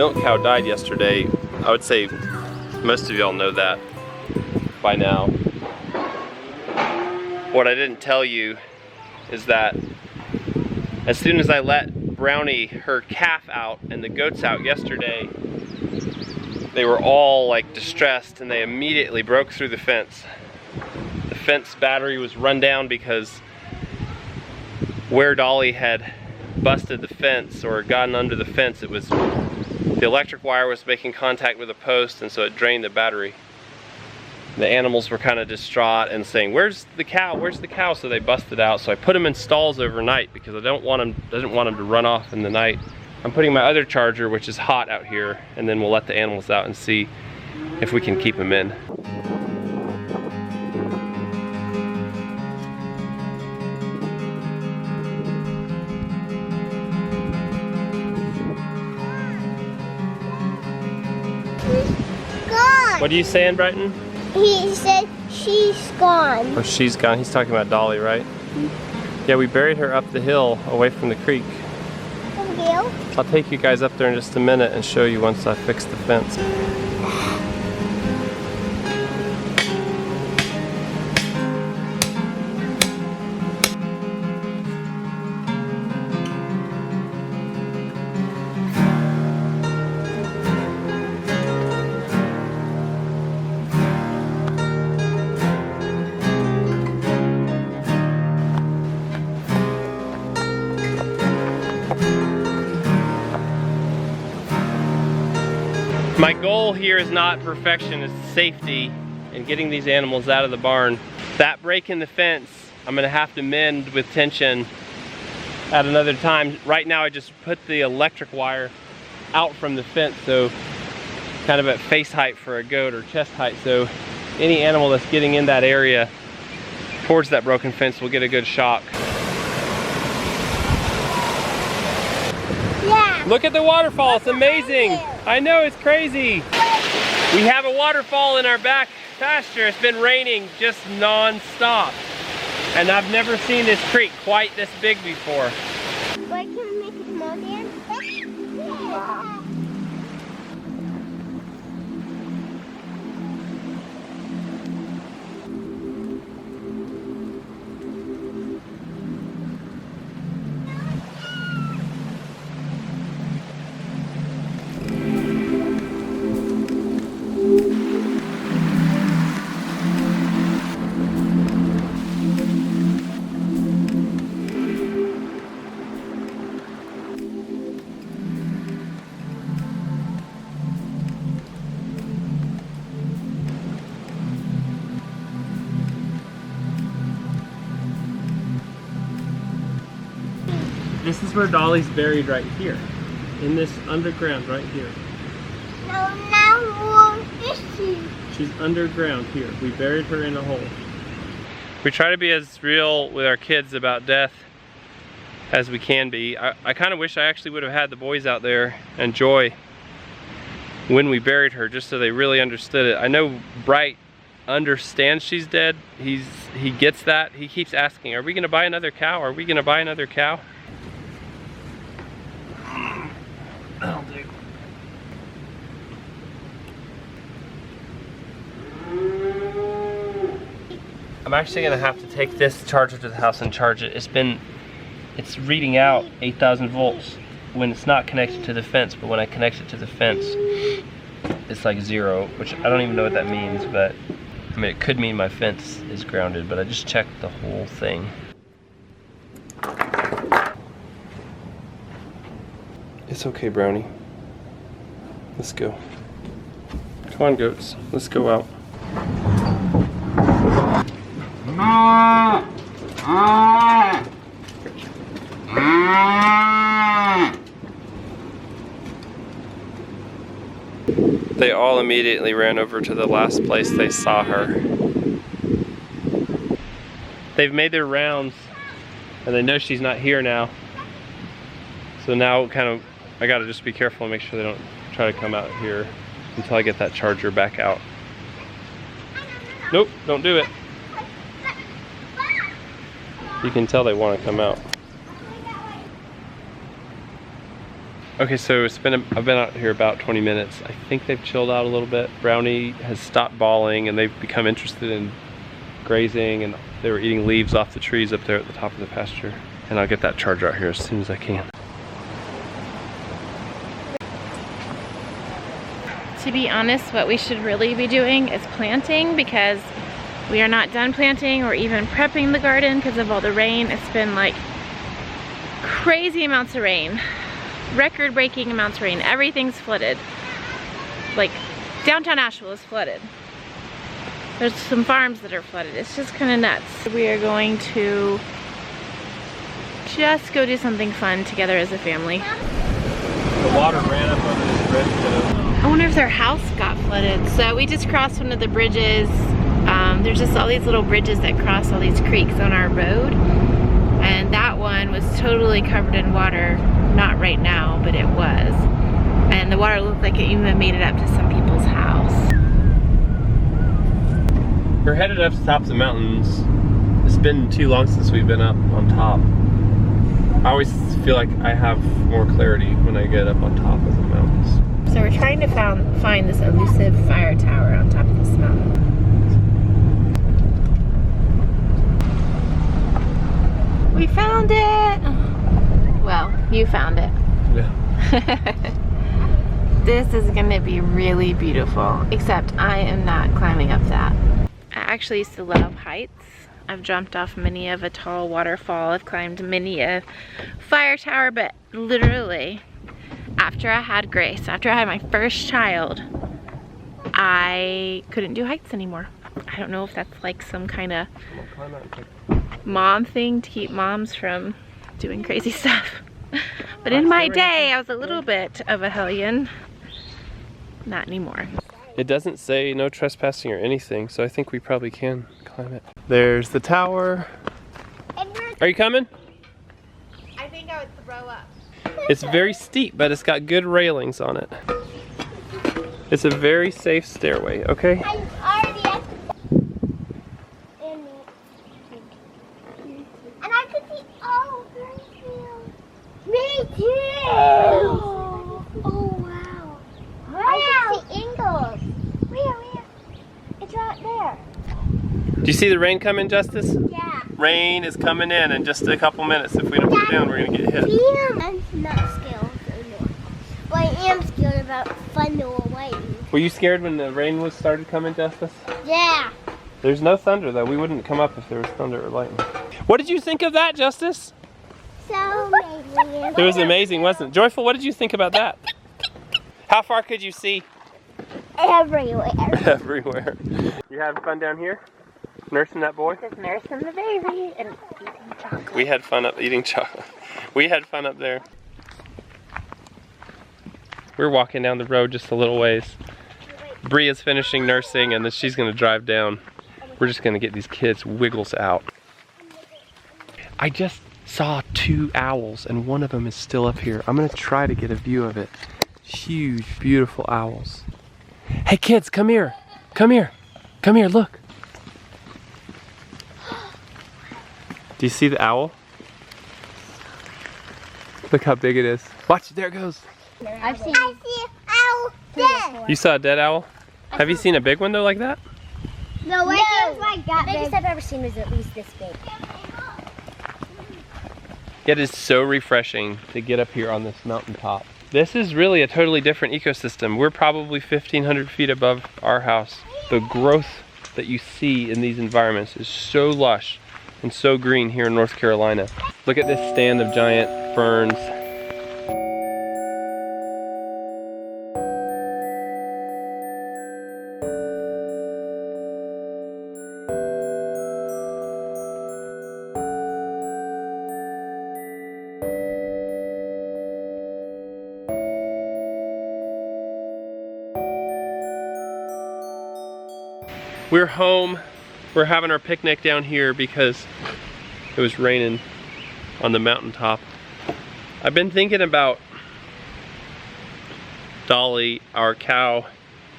milk cow died yesterday. I would say most of y'all know that by now. What I didn't tell you is that as soon as I let Brownie, her calf, out and the goats out yesterday, they were all like distressed and they immediately broke through the fence. The fence battery was run down because where Dolly had busted the fence or gotten under the fence, it was the electric wire was making contact with a post, and so it drained the battery. The animals were kind of distraught and saying, "Where's the cow? Where's the cow?" So they busted out. So I put them in stalls overnight because I didn't want them to run off in the night. I'm putting my other charger, which is hot, out here, and then we'll let the animals out and see if we can keep them in. What are you saying, Brighton? He said she's gone. Oh, she's gone. He's talking about Dolly, right? Yeah, we buried her up the hill away from the creek. Thank you. I'll take you guys up there in just a minute and show you once I fix the fence. My goal here is not perfection, it's safety and getting these animals out of the barn. That break in the fence, I'm gonna have to mend with tension at another time. Right now I just put the electric wire out from the fence, so kind of at face height for a goat or chest height, so any animal that's getting in that area towards that broken fence will get a good shock. Yeah. Look at the waterfall, it's amazing. I know, it's crazy. We have a waterfall in our back pasture. It's been raining just non-stop. And I've never seen this creek quite this big before. Wait, can we make it small again? Yeah. This is where Dolly's buried, right here. In this underground right here. No, now where is she? She's underground here. We buried her in a hole. We try to be as real with our kids about death as we can be. I kind of wish I actually would have had the boys out there and Joy when we buried her, just so they really understood it. I know Bright understands she's dead. He gets that. He keeps asking, "Are we gonna buy another cow? Are we gonna buy another cow?" That'll do. I'm actually gonna have to take this charger to the house and charge it. It's reading out 8,000 volts when it's not connected to the fence, but when I connect it to the fence, it's like 0, which I don't even know what that means, but I mean, it could mean my fence is grounded, but I just checked the whole thing. It's okay, Brownie. Let's go. Come on, goats. Let's go out. They all immediately ran over to the last place they saw her. They've made their rounds and they know she's not here now. So now I gotta just be careful and make sure they don't try to come out here until I get that charger back out. Nope, don't do it. You can tell they want to come out. Okay, so I've been out here about 20 minutes. I think they've chilled out a little bit. Brownie has stopped bawling and they've become interested in grazing, and they were eating leaves off the trees up there at the top of the pasture. And I'll get that charger out here as soon as I can. To be honest, what we should really be doing is planting, because we are not done planting or even prepping the garden because of all the rain. It's been like crazy amounts of rain. Record-breaking amounts of rain. Everything's flooded. Like, downtown Asheville is flooded. There's some farms that are flooded. It's just kind of nuts. We are going to just go do something fun together as a family. The water ran up under this bridge. I wonder if their house got flooded. So we just crossed one of the bridges. There's just all these little bridges that cross all these creeks on our road. And that one was totally covered in water. Not right now, but it was. And the water looked like it even made it up to some people's house. We're headed up to the top of the mountains. It's been too long since we've been up on top. I always feel like I have more clarity when I get up on top of the mountains. So we're trying to find this elusive fire tower on top of this mountain. We found it! Well, you found it. Yeah. This is gonna be really beautiful, except I am not climbing up that. I actually used to love heights. I've jumped off many of a tall waterfall. I've climbed many a fire tower, but literally, after I had Grace, after I had my first child, I couldn't do heights anymore. I don't know if that's like some kind of mom thing to keep moms from doing crazy stuff. But in my day, I was a little bit of a hellion. Not anymore. It doesn't say no trespassing or anything, so I think we probably can climb it. There's the tower. Are you coming? I think I would throw up. It's very steep, but it's got good railings on it. It's a very safe stairway, okay? I'm already at and I could see, oh, me too. Oh, wow. I can see Ingalls. Where? It's right there. Do you see the rain coming, Justice? Yeah. Rain is coming in just a couple minutes. If we don't get down, we're gonna get hit. I'm not scared anymore. But I am scared about thunder or lightning. Were you scared when the rain started coming, Justice? Yeah. There's no thunder though. We wouldn't come up if there was thunder or lightning. What did you think of that, Justice? So amazing. It was amazing, wasn't it? Joyful, what did you think about that? How far could you see? Everywhere. Everywhere. You having fun down here? Nursing that boy? Just nursing the baby and eating chocolate. We had fun up eating chocolate. We had fun up there. We're walking down the road just a little ways. Bria's finishing nursing and then she's gonna drive down. We're just gonna get these kids' wiggles out. I just saw 2 owls and one of them is still up here. I'm gonna try to get a view of it. Huge, beautiful owls. Hey kids, come here. Come here. Come here, look. Do you see the owl? Look how big it is. Watch, there it goes. I see owl dead. You saw a dead owl? Have you seen a big one though like that? No, like that. The biggest I've ever seen is at least this big. It is so refreshing to get up here on this mountaintop. This is really a totally different ecosystem. We're probably 1,500 feet above our house. The growth that you see in these environments is so lush and so green here in North Carolina. Look at this stand of giant ferns. We're home. We're having our picnic down here because it was raining on the mountaintop. I've been thinking about Dolly, our cow,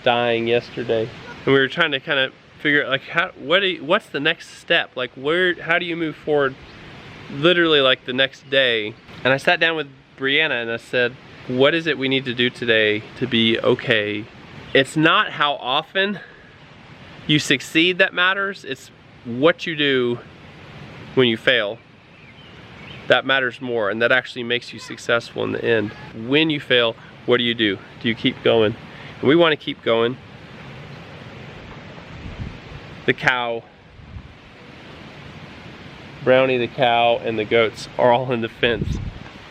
dying yesterday. And we were trying to kind of figure out like what's the next step? Like how do you move forward literally like the next day? And I sat down with Brianna and I said, what is it we need to do today to be okay? It's not how often you succeed that matters, it's what you do when you fail. That matters more, and that actually makes you successful in the end. When you fail, what do? Do you keep going? And we want to keep going. The cow, Brownie the cow, and the goats are all in the fence.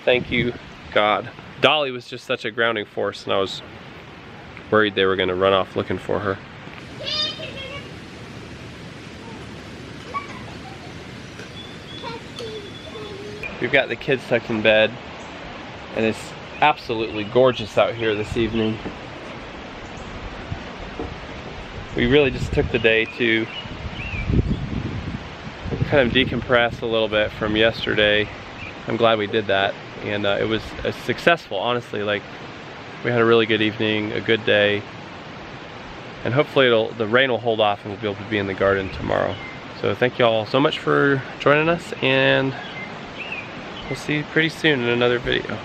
Thank you, God. Dolly was just such a grounding force, and I was worried they were going to run off looking for her. We've got the kids tucked in bed, and it's absolutely gorgeous out here this evening. We really just took the day to kind of decompress a little bit from yesterday. I'm glad we did that, and it was successful, honestly. Like, we had a really good evening, a good day, and hopefully the rain will hold off and we'll be able to be in the garden tomorrow. So thank you all so much for joining us, and we'll see you pretty soon in another video.